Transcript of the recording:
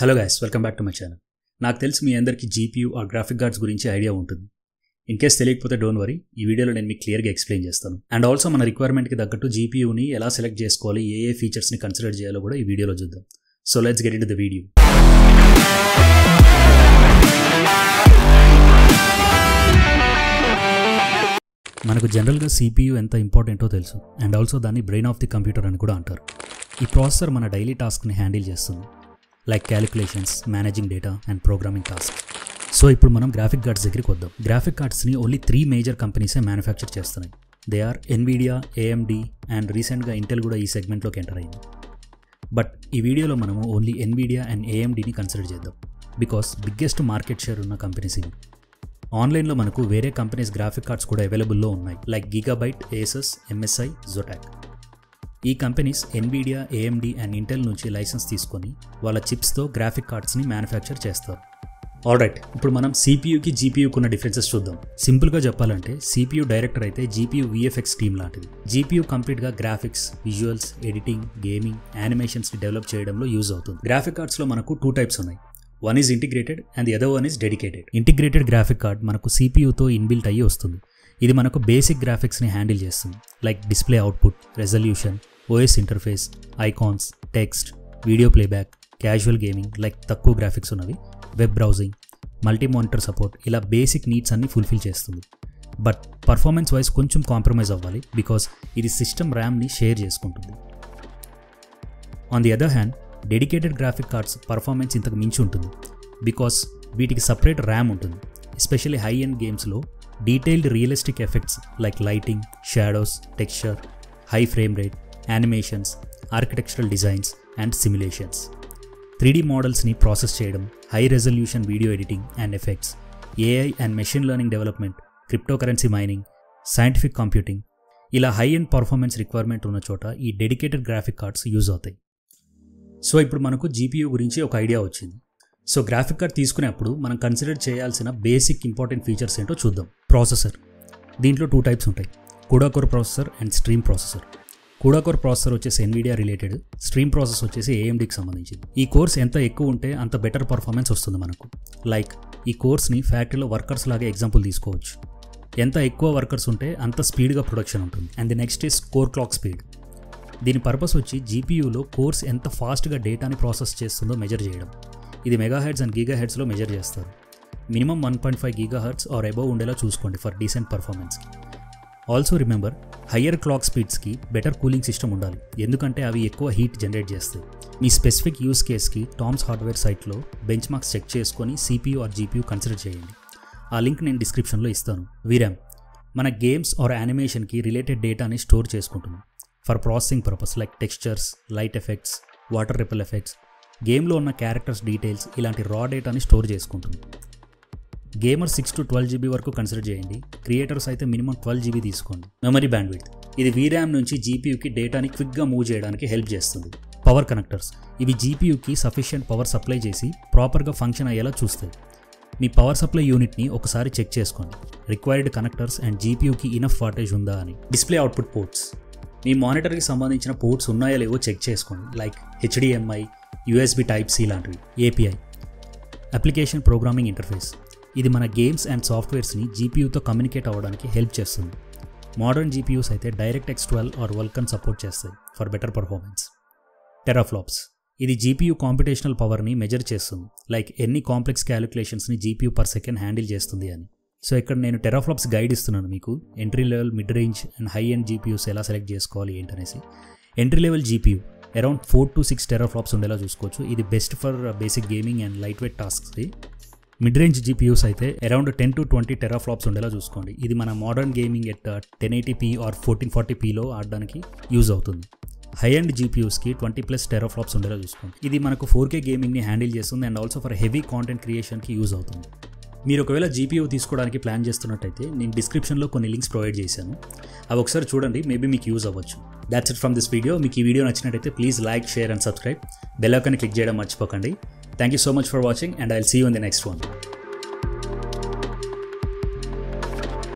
Hello guys, welcome back to my channel. నాకు తెలిసి మీ అందరికీ జీపీయూ ఆర్ గ్రాఫిక్ కార్డ్స్ గురించి ఐడియా ఉంటుంది. ఇన్ కేస్ తెలియకపోతే డోంట్ వరీ, ఈ వీడియోలో నేను మీకు క్లియర్గా ఎక్స్ప్లెయిన్ చేస్తాను. అండ్ ఆల్సో మన రిక్వైర్మెంట్కి తగ్గట్టు జీపీయూని ఎలా సెలెక్ట్ చేసుకోవాలి, ఏ ఫీచర్స్ని కన్సిడర్ చేయాలో కూడా ఈ వీడియోలో చూద్దాం. So let's get into the video. మనకు జనరల్గా సిపియూ ఎంత ఇంపార్టెంటో తెలుసు, అండ్ ఆల్సో దాన్ని బ్రెయిన్ ఆఫ్ ది కంప్యూటర్ అని కూడా అంటారు. ఈ ప్రాసెసర్ మన డైలీ టాస్క్ని హ్యాండిల్ చేస్తుంది, like calculations, managing data and programming task. So ఇప్పుడు మనం గ్రాఫిక్ కార్డ్స్ దగ్గరికి వద్దాం. గ్రాఫిక్ కార్డ్స్ని ఓన్లీ 3 మేజర్ కంపెనీసే మ్యానుఫ్యాక్చర్ చేస్తున్నాయి. They are Nvidia, AMD and రీసెంట్గా ఇంటెల్ కూడా ఈ సెగ్మెంట్లోకి ఎంటర్ అయింది. బట్ ఈ వీడియోలో మనము ఓన్లీ ఎన్విడియా అండ్ ఏఎండిని కన్సిడర్ చేద్దాం, బికాస్ బిగ్గెస్ట్ మార్కెట్ షేర్ ఉన్న కంపెనీస్ ఇవి. ఆన్లైన్లో మనకు వేరే కంపెనీస్ గ్రాఫిక్ కార్డ్స్ కూడా అవైలబుల్లో ఉన్నాయి, like Gigabyte, Asus, MSI, Zotac. ఈ companies Nvidia, AMD and Intel నుంచి లైసెన్స్ తీసుకొని వాళ్ళ చిప్స్తో గ్రాఫిక్ కార్డ్స్ని మ్యానుఫ్యాక్చర్ చేస్తారు. ఆల్రైట్, ఇప్పుడు మనం సిపియూకి జీపీయూకి ఉన్న డిఫరెన్సెస్ చూద్దాం. సింపుల్గా చెప్పాలంటే సిపియూ డైరెక్టర్ అయితే జీపీయూ విఎఫ్ఎక్స్ టీమ్ లాంటిది. జీపీయూ కంప్లీట్గా గ్రాఫిక్స్, విజువల్స్, ఎడిటింగ్, గేమింగ్, యానిమేషన్స్ని డెవలప్ చేయడంలో యూజ్ అవుతుంది. గ్రాఫిక్ కార్డ్స్లో మనకు 2 టైప్స్ ఉన్నాయి. One is integrated and the other one is dedicated. Integrated graphic card మనకు సిపియూతో ఇన్బిల్ట్ అయ్యి వస్తుంది. ఇది మనకు బేసిక్ గ్రాఫిక్స్ని హ్యాండిల్ చేస్తుంది, like display output, resolution, OS interface, icons, text, video playback, casual gaming like తక్కువ గ్రాఫిక్స్ ఉన్నవి, web browsing, multi monitor support, ఇలా basic needs అన్ని ఫుల్ఫిల్ చేస్తుంది. బట్ పర్ఫార్మెన్స్ వైజ్ కొంచెం కాంప్రమైజ్ అవ్వాలి, బికాస్ ఇది సిస్టమ్ ర్యామ్ని షేర్ చేసుకుంటుంది. On the other hand dedicated graphic cards performance ఇంతకు మించి ఉంటుంది, బికాస్ వీటికి సపరేట్ ర్యామ్ ఉంటుంది. ఎస్పెషల్లీ హై ఎండ్ గేమ్స్లో detailed realistic effects like lighting, shadows, texture, high frame rate, animations, architectural designs and simulations, 3D మోడల్స్ని process చేయడం, high resolution video editing and effects, AI and machine learning development, cryptocurrency mining, scientific computing, ఇలా high end performance requirement ఉన్న చోట ఈ dedicated graphic cards use అవుతాయి. So ఇప్పుడు మనకు GPU గురించి ఒక ఐడియా వచ్చింది. సో గ్రాఫిక్ కార్డ్ తీసుకునేప్పుడు మనం కన్సిడర్ చేయాల్సిన బేసిక్ ఇంపార్టెంట్ ఫీచర్స్ ఏంటో చూద్దాం. ప్రాసెసర్, దీంట్లో 2 టైప్స్ ఉంటాయి, కుడా core processor and stream processor. కుడా కోర్ ప్రాసెసర్ వచ్చేసి ఎన్విడియా రిలేటెడ్, స్ట్రీమ్ ప్రాసెస్ వచ్చేసి ఏఎండికి సంబంధించింది. ఈ కోర్స్ ఎంత ఎక్కువ ఉంటే అంత బెటర్ పర్ఫార్మెన్స్ వస్తుంది మనకు. లైక్ ఈ కోర్స్ని ఫ్యాక్టరీలో వర్కర్స్ లాగా ఎగ్జాంపుల్ తీసుకోవచ్చు. ఎంత ఎక్కువ వర్కర్స్ ఉంటే అంత స్పీడ్గా ప్రొడక్షన్ ఉంటుంది. And the next is core clock speed. దీని పర్పస్ వచ్చి జీపీయూలో కోర్స్ ఎంత ఫాస్ట్గా డేటాని ప్రాసెస్ చేస్తుందో మెజర్ చేయడం. ఇది మెగాహెర్ట్జ్ అండ్ గీగాహెర్ట్జ్లో మెజర్ చేస్తారు. మినిమం 1.5 గీగాహెర్ట్జ్ ఆర్ అబవ్ ఉండేలా చూసుకోండి ఫర్ డీసెంట్ పర్ఫార్మెన్స్కి. ఆల్సో రిమెంబర్, హయ్యర్ క్లాక్ స్పీడ్స్కి బెటర్ కూలింగ్ సిస్టమ్ ఉండాలి, ఎందుకంటే అవి ఎక్కువ హీట్ జనరేట్ చేస్తాయి. మీ స్పెసిఫిక్ యూస్ కేస్కి టామ్స్ హార్డ్వేర్ సైట్లో బెంచ్ మార్క్స్ చెక్ చేసుకొని సిపియూ ఆర్ జీపీయూ కన్సిడర్ చేయండి. ఆ లింక్ నేను డిస్క్రిప్షన్లో ఇస్తాను. వీరామ్ మన గేమ్స్ ఆర్ యానిమేషన్కి రిలేటెడ్ డేటాని స్టోర్ చేసుకుంటుంది for processing purpose, like textures, light effects, water repel effects, గేమ్లో ఉన్న క్యారెక్టర్స్ డీటెయిల్స్, ఇలాంటి రా డేటాని స్టోర్ చేసుకుంటుంది. గేమర్ 6 to 12 GB వరకు కన్సిడర్ చేయండి. క్రియేటర్స్ అయితే మినిమం 12 GB తీసుకోండి. మెమరీ బ్యాండ్విడ్త్, ఇది వీరామ్ నుంచి జీపీయూకి డేటాని క్విక్గా మూవ్ చేయడానికి హెల్ప్ చేస్తుంది. పవర్ కనెక్టర్స్, ఇవి జీపీయూకి సఫిషియెంట్ పవర్ సప్లై చేసి ప్రాపర్గా ఫంక్షన్ అయ్యేలా చూస్తాయి. మీ పవర్ సప్లై యూనిట్ని ఒకసారి చెక్ చేసుకోండి, రిక్వైర్డ్ కనెక్టర్స్ అండ్ జీపీయూకి ఇనఫ్ వాటేజ్ ఉందా అని. డిస్ప్లే అవుట్పుట్ పోర్ట్స్, మీ మానిటర్కి సంబంధించిన పోర్ట్స్ ఉన్నాయో లేవో చెక్ చేసుకోండి, like HDMI, USB type C లాంటివి. ఏపీఐ, అప్లికేషన్ ప్రోగ్రామింగ్ ఇంటర్ఫేస్, ఇది మన గేమ్స్ అండ్ సాఫ్ట్వేర్స్ని జీపీయూతో కమ్యూనికేట్ అవ్వడానికి హెల్ప్ చేస్తుంది. మోడర్న్ జీపీయూస్ అయితే direct X12 or Vulkan support చేస్తాయి ఫర్ బెటర్ పర్ఫార్మెన్స్. టెరాఫ్లాప్స్, ఇది జీపీయూ కాంపిటేషనల్ పవర్ని మెజర్ చేస్తుంది, లైక్ ఎన్ని కాంప్లెక్స్ క్యాలిక్యులేషన్స్ని జీపీయూ పర్ సెకండ్ హ్యాండిల్ చేస్తుంది అని. సో ఇక్కడ నేను టెరాఫ్లాప్స్ గైడ్ ఇస్తున్నాను మీకు, entry level, mid range and high end GPUs ఎలా సెలెక్ట్ చేసుకోవాలి ఏంటనేసి. Entry level GPU around 4 to 6 teraflops ఉండేలా చూసుకోవచ్చు. ఇది best for basic gaming and light weight టాస్క్స్కి. మిడ్ రేంజ్ జీపీయూస్ అయితే అరౌండ్ 10 to 20 టెరాఫ్లాప్స్ ఉండేలా చూసుకోండి. ఇది మన modern gaming at 1080p or 1440pలో ఆడడానికి యూజ్ అవుతుంది. హై ఎండ్ జీపీయూస్కి 20+ టెరాఫ్లాప్స్ ఉండేలా చూసుకోండి. ఇది మనకు 4K గేమింగ్ని హ్యాండిల్ చేస్తుంది and also for heavy content క్రియేషన్కి యూజ్ అవుతుంది. మీరు ఒకవేళ జీపీయూ తీసుకోవడానికి ప్లాన్ చేస్తున్నట్టయితే నేను డిస్క్రిప్షన్లో కొన్ని లింక్స్ ప్రొవైడ్ చేశాను, అవి ఒకసారి చూడండి, మేబీ మీకు యూజ్ అవ్వచ్చు. That's it from this video. మీకు ఈ వీడియో నచ్చినట్టయితే please like, share and subscribe. Bell icon click చేయడం మర్చిపోకండి. Thank you so much for watching and I'll see you in the next one.